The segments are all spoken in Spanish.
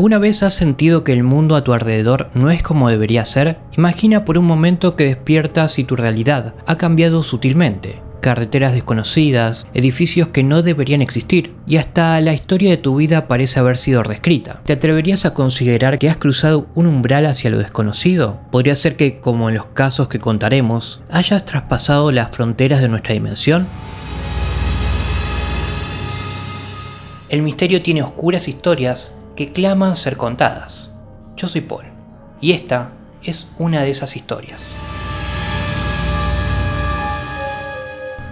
¿Alguna vez has sentido que el mundo a tu alrededor no es como debería ser? Imagina por un momento que despiertas y tu realidad ha cambiado sutilmente. Carreteras desconocidas, edificios que no deberían existir, y hasta la historia de tu vida parece haber sido reescrita. ¿Te atreverías a considerar que has cruzado un umbral hacia lo desconocido? Podría ser que, como en los casos que contaremos, hayas traspasado las fronteras de nuestra dimensión. El misterio tiene oscuras historias que claman ser contadas. Yo soy Paul, y esta es una de esas historias.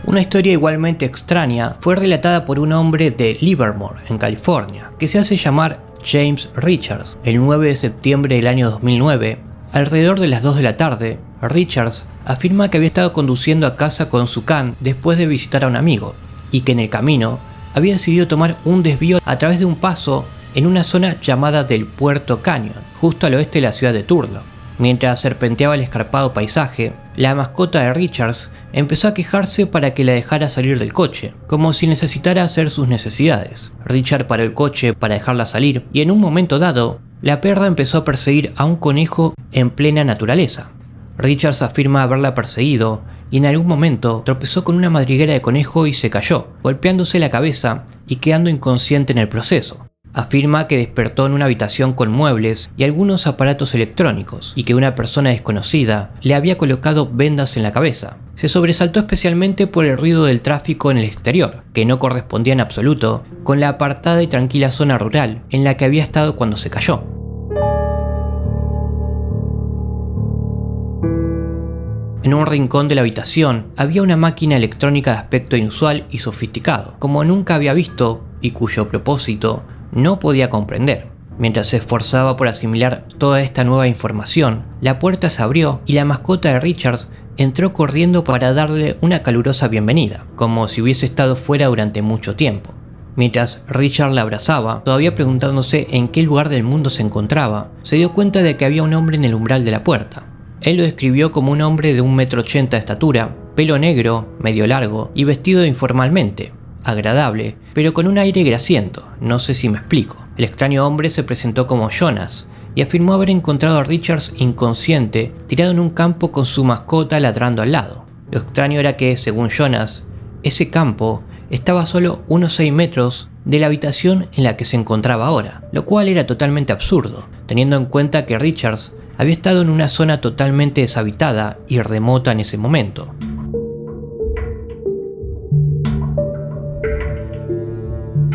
Una historia igualmente extraña fue relatada por un hombre de Livermore, en California, que se hace llamar James Richards. El 9 de septiembre del año 2009, alrededor de las 2 de la tarde, Richards afirma que había estado conduciendo a casa con su can después de visitar a un amigo, y que en el camino había decidido tomar un desvío a través de un paso en una zona llamada del Puerto Canyon, justo al oeste de la ciudad de Turlock. Mientras serpenteaba el escarpado paisaje, la mascota de Richards empezó a quejarse para que la dejara salir del coche, como si necesitara hacer sus necesidades. Richard paró el coche para dejarla salir y en un momento dado, la perra empezó a perseguir a un conejo en plena naturaleza. Richards afirma haberla perseguido y en algún momento tropezó con una madriguera de conejo y se cayó, golpeándose la cabeza y quedando inconsciente en el proceso. Afirma que despertó en una habitación con muebles y algunos aparatos electrónicos y que una persona desconocida le había colocado vendas en la cabeza. Se sobresaltó especialmente por el ruido del tráfico en el exterior, que no correspondía en absoluto con la apartada y tranquila zona rural en la que había estado cuando se cayó. En un rincón de la habitación había una máquina electrónica de aspecto inusual y sofisticado, como nunca había visto y cuyo propósito no podía comprender. Mientras se esforzaba por asimilar toda esta nueva información, la puerta se abrió y la mascota de Richards entró corriendo para darle una calurosa bienvenida, como si hubiese estado fuera durante mucho tiempo. Mientras Richard la abrazaba, todavía preguntándose en qué lugar del mundo se encontraba, se dio cuenta de que había un hombre en el umbral de la puerta. Él lo describió como un hombre de 1,80 m de estatura, pelo negro, medio largo y vestido informalmente. Agradable, pero con un aire grasiento, no sé si me explico. El extraño hombre se presentó como Jonas y afirmó haber encontrado a Richards inconsciente, tirado en un campo con su mascota ladrando al lado. Lo extraño era que, según Jonas, ese campo estaba a solo unos 6 metros de la habitación en la que se encontraba ahora, lo cual era totalmente absurdo, teniendo en cuenta que Richards había estado en una zona totalmente deshabitada y remota en ese momento.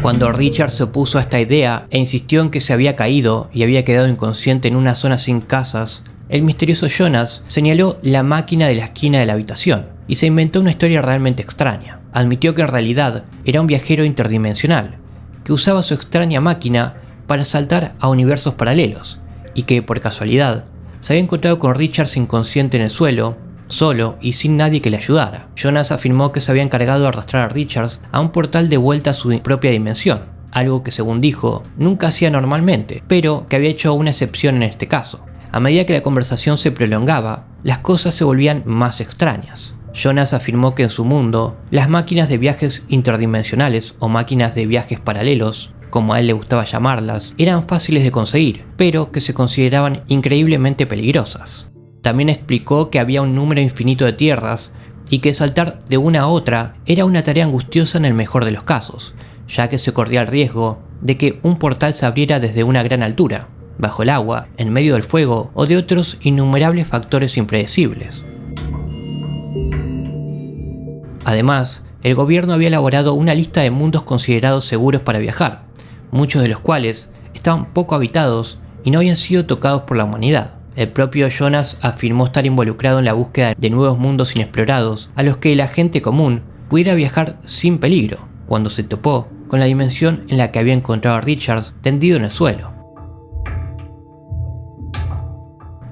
Cuando Richard se opuso a esta idea e insistió en que se había caído y había quedado inconsciente en una zona sin casas, el misterioso Jonas señaló la máquina de la esquina de la habitación y se inventó una historia realmente extraña. Admitió que en realidad era un viajero interdimensional, que usaba su extraña máquina para saltar a universos paralelos y que, por casualidad, se había encontrado con Richards inconsciente en el suelo, solo y sin nadie que le ayudara. Jonas afirmó que se había encargado de arrastrar a Richards a un portal de vuelta a su propia dimensión, algo que, según dijo, nunca hacía normalmente, pero que había hecho una excepción en este caso. A medida que la conversación se prolongaba, las cosas se volvían más extrañas. Jonas afirmó que en su mundo, las máquinas de viajes interdimensionales o máquinas de viajes paralelos, como a él le gustaba llamarlas, eran fáciles de conseguir, pero que se consideraban increíblemente peligrosas. También explicó que había un número infinito de tierras y que saltar de una a otra era una tarea angustiosa en el mejor de los casos, ya que se corría el riesgo de que un portal se abriera desde una gran altura, bajo el agua, en medio del fuego o de otros innumerables factores impredecibles. Además, el gobierno había elaborado una lista de mundos considerados seguros para viajar, muchos de los cuales estaban poco habitados y no habían sido tocados por la humanidad. El propio Jonas afirmó estar involucrado en la búsqueda de nuevos mundos inexplorados a los que la gente común pudiera viajar sin peligro, cuando se topó con la dimensión en la que había encontrado a Richards tendido en el suelo.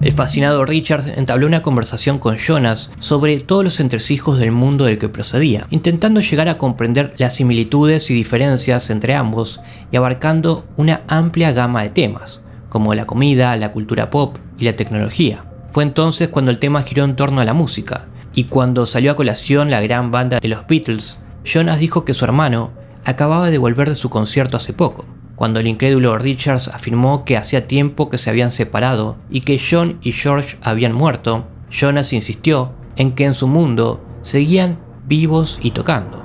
El fascinado Richards entabló una conversación con Jonas sobre todos los entresijos del mundo del que procedía, intentando llegar a comprender las similitudes y diferencias entre ambos y abarcando una amplia gama de temas, como la comida, la cultura pop y la tecnología. Fue entonces cuando el tema giró en torno a la música, y cuando salió a colación la gran banda de los Beatles, Jonas dijo que su hermano acababa de volver de su concierto hace poco. Cuando el incrédulo Richards afirmó que hacía tiempo que se habían separado y que John y George habían muerto, Jonas insistió en que en su mundo seguían vivos y tocando.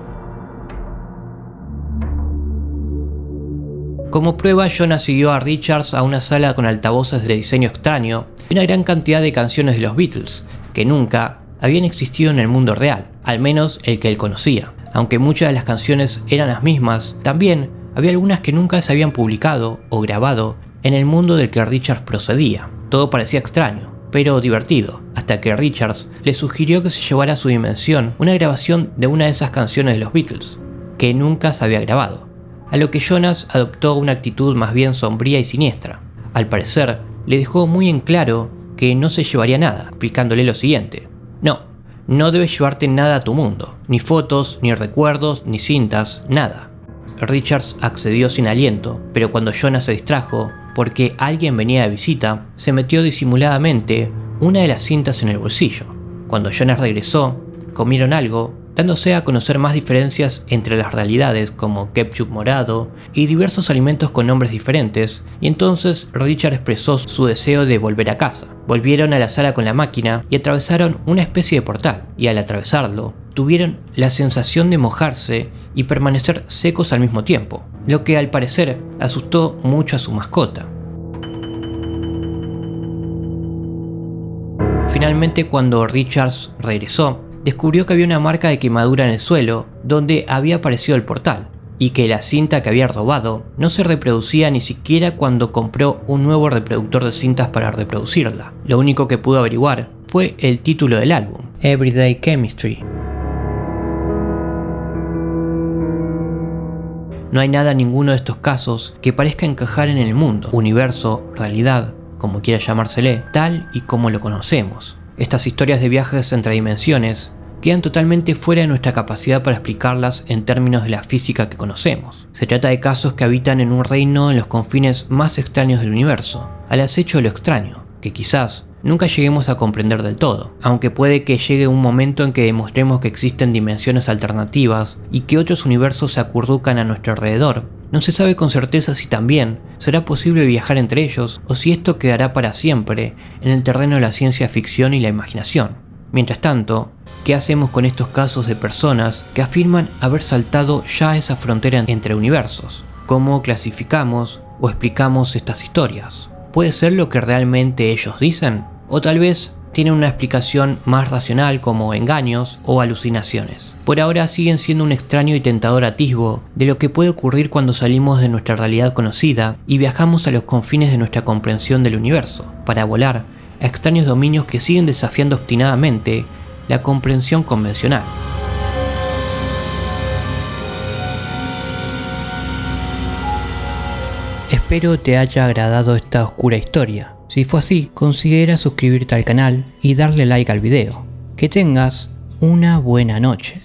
Como prueba, Jonas siguió a Richards a una sala con altavoces de diseño extraño y una gran cantidad de canciones de los Beatles, que nunca habían existido en el mundo real, al menos el que él conocía. Aunque muchas de las canciones eran las mismas, también había algunas que nunca se habían publicado o grabado en el mundo del que Richards procedía. Todo parecía extraño, pero divertido, hasta que Richards le sugirió que se llevara a su dimensión una grabación de una de esas canciones de los Beatles, que nunca se había grabado, a lo que Jonas adoptó una actitud más bien sombría y siniestra. Al parecer, le dejó muy en claro que no se llevaría nada, explicándole lo siguiente: no debes llevarte nada a tu mundo, ni fotos, ni recuerdos, ni cintas, nada. Richards accedió sin aliento, pero cuando Jonas se distrajo porque alguien venía de visita, se metió disimuladamente una de las cintas en el bolsillo. Cuando Jonas regresó, comieron algo, dándose a conocer más diferencias entre las realidades como ketchup morado y diversos alimentos con nombres diferentes, y entonces Richard expresó su deseo de volver a casa. Volvieron a la sala con la máquina y atravesaron una especie de portal, y al atravesarlo, tuvieron la sensación de mojarse y permanecer secos al mismo tiempo, lo que al parecer asustó mucho a su mascota. Finalmente, cuando Richards regresó, descubrió que había una marca de quemadura en el suelo donde había aparecido el portal, y que la cinta que había robado no se reproducía ni siquiera cuando compró un nuevo reproductor de cintas para reproducirla. Lo único que pudo averiguar fue el título del álbum, Everyday Chemistry. No hay nada en ninguno de estos casos que parezca encajar en el mundo, universo, realidad, como quiera llamársele, tal y como lo conocemos. Estas historias de viajes entre dimensiones quedan totalmente fuera de nuestra capacidad para explicarlas en términos de la física que conocemos. Se trata de casos que habitan en un reino en los confines más extraños del universo, al acecho de lo extraño, que quizás nunca lleguemos a comprender del todo, aunque puede que llegue un momento en que demostremos que existen dimensiones alternativas y que otros universos se acurrucan a nuestro alrededor. No se sabe con certeza si también será posible viajar entre ellos o si esto quedará para siempre en el terreno de la ciencia ficción y la imaginación. Mientras tanto, ¿qué hacemos con estos casos de personas que afirman haber saltado ya esa frontera entre universos? ¿Cómo clasificamos o explicamos estas historias? ¿Puede ser lo que realmente ellos dicen? ¿O tal vez tienen una explicación más racional como engaños o alucinaciones? Por ahora siguen siendo un extraño y tentador atisbo de lo que puede ocurrir cuando salimos de nuestra realidad conocida y viajamos a los confines de nuestra comprensión del universo, para volar a extraños dominios que siguen desafiando obstinadamente la comprensión convencional. Espero te haya agradado esta oscura historia. Si fue así, considera suscribirte al canal y darle like al video. Que tengas una buena noche.